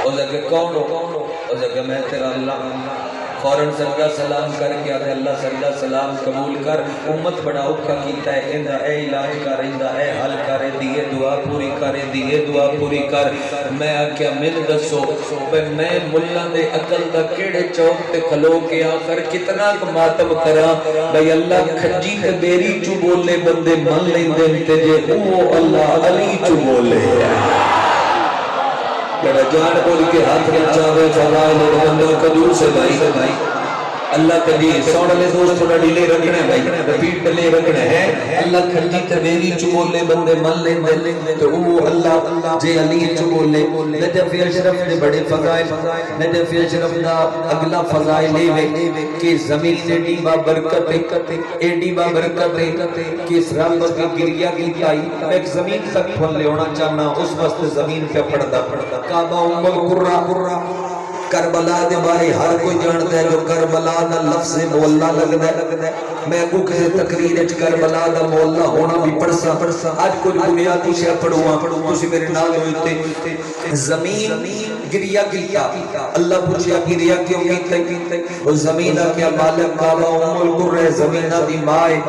اس اگے کون ہو؟ اس اگے میں تیرا اللہ۔ فوراً سجدہ سلام کر کے آدھے اللہ سجدہ سلام قبول کر، امت بڑا اوکھا کیتا ہے، اندہ اے علاج کر، اندہ اے حل کر، دیئے دعا پوری کر، دیئے دعا پوری کر۔ میں آکیا من دسو بے میں ملان دے عقل دا کیڑے چوک تے کھلو کے آخر کتنا ماتم کرا بھئی اللہ کھجی تے بیری چو بولے بندے من لیں دیں تے جے او اللہ علی چو بولے بڑا جان بول کے ہاتھ میں چاہے فضائل بندہ قدور سے بھائی اللہ کبھی سوڑ لے دوست تھوڑا ڈیلے رکھنے بھائی رپیٹ ڈیلے رکھنے ہیں اللہ کھجی تے بیری چو بولے بندے من لیں دیں تو او اللہ جے علی چو بولے نجف اشرف نے بڑے فضائل نجف اشرف دا اگلا فضائل لے کہ زمین ایڈی با برکت ایڈی با برکت کہ اس رب کی گریا کی تائی ایک زمین تک پھول لے ہونا چاہنا اس وقت زمین پہ پڑھتا کعبہ ام القرہ کربلا دے بارے ہر کوئی جانتا ہے جو کربلا دا لفظ مولا لگنا ہے میں کو کسی تقریر اچھ کربلا دا مولا ہونا بھی پڑھسا آج کچھ بنیادی شے پڑھوا تسی میرے نال ہوئے زمین گریا کیتا اللہ پوچھیا گریا کیوں کیتا وہ زمینہ کیا مالک کعبہ ام القرہ زمینہ دی مائے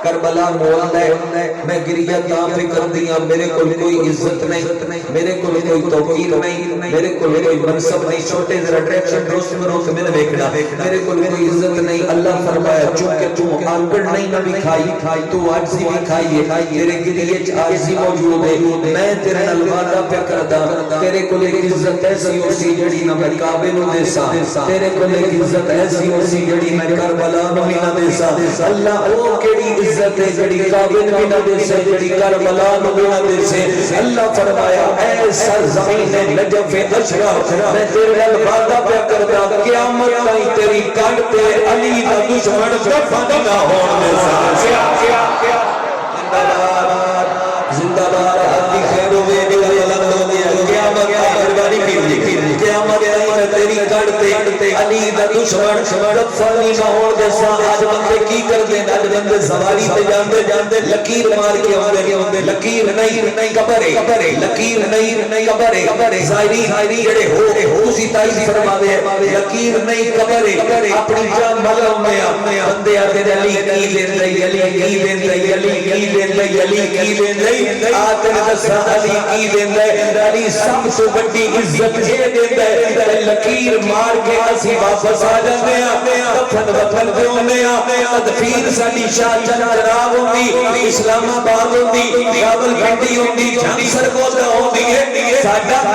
کربلا مولا ہے میں گریا تا فکر دیا میرے کو کوئی عزت نہیں میرے کو کوئی توقیر نہیں میرے کو کوئی منصب نہیں چھوٹے ذرا ٹریکشن دوست منوں سے میں نے دیکھنا میرے کو کوئی عزت نہیں اللہ فرمایا چونکہ تو آنگڑ نہیں نبی کھائی تو آجزی بھی کھائی ہے تیرے گریے آجزی موجود ہے میں تیرے نلوادہ پہ کردہ تیرے کو ایک عزت ایسی اسی جڑی نہ میں کعبے نو دیسا تیرے کو ایک عزت ایسی اسی جڑی میں کربلا نو نہ دیسا اللہ او کیڑی عزت ہے جڑی کعبے نو نہ دیسے جڑی کربلا نو نہ دیسے اللہ فرمایا اے سرزمین نجف اشرف میں تیرے نلوادہ پہ کردہ قیامت تائیں تیری کانٹے علی دا دشمن دفن نہ ہون دیسا زندہ بار حدی خیر ہوئے نگل لندوں نے قیامت آئیوانی کی قیامت آئیوان تیری کڑتے علی دا دشمن دفنی نہ ہون دیسا آج بندے کی کر دیں آج بندے زواری تے جاندے لکیر مار کے ہوندے لکیر نہیں کبرے لکیر نہیں کبرے ظاہری جڑے ہو اسی تائید فرما دے لکیر نہیں کبرے اپنی جان ملا میں بندے آتے علی کی دین رہی علی کی دین رہی علی کی دین رہی علی کی دین رہی آتے دسا علی کی دین رہی علی سب سے بڑی عزت یہ دین رہی لکیر مار کے اسی واپس آ جاندے دفن دیونے تدفیر ساڑی شاہ جناب ہوندی اسلام آباد ہوندی راول پنڈی ہوندی جھانسر گوزہ ہوندی ہے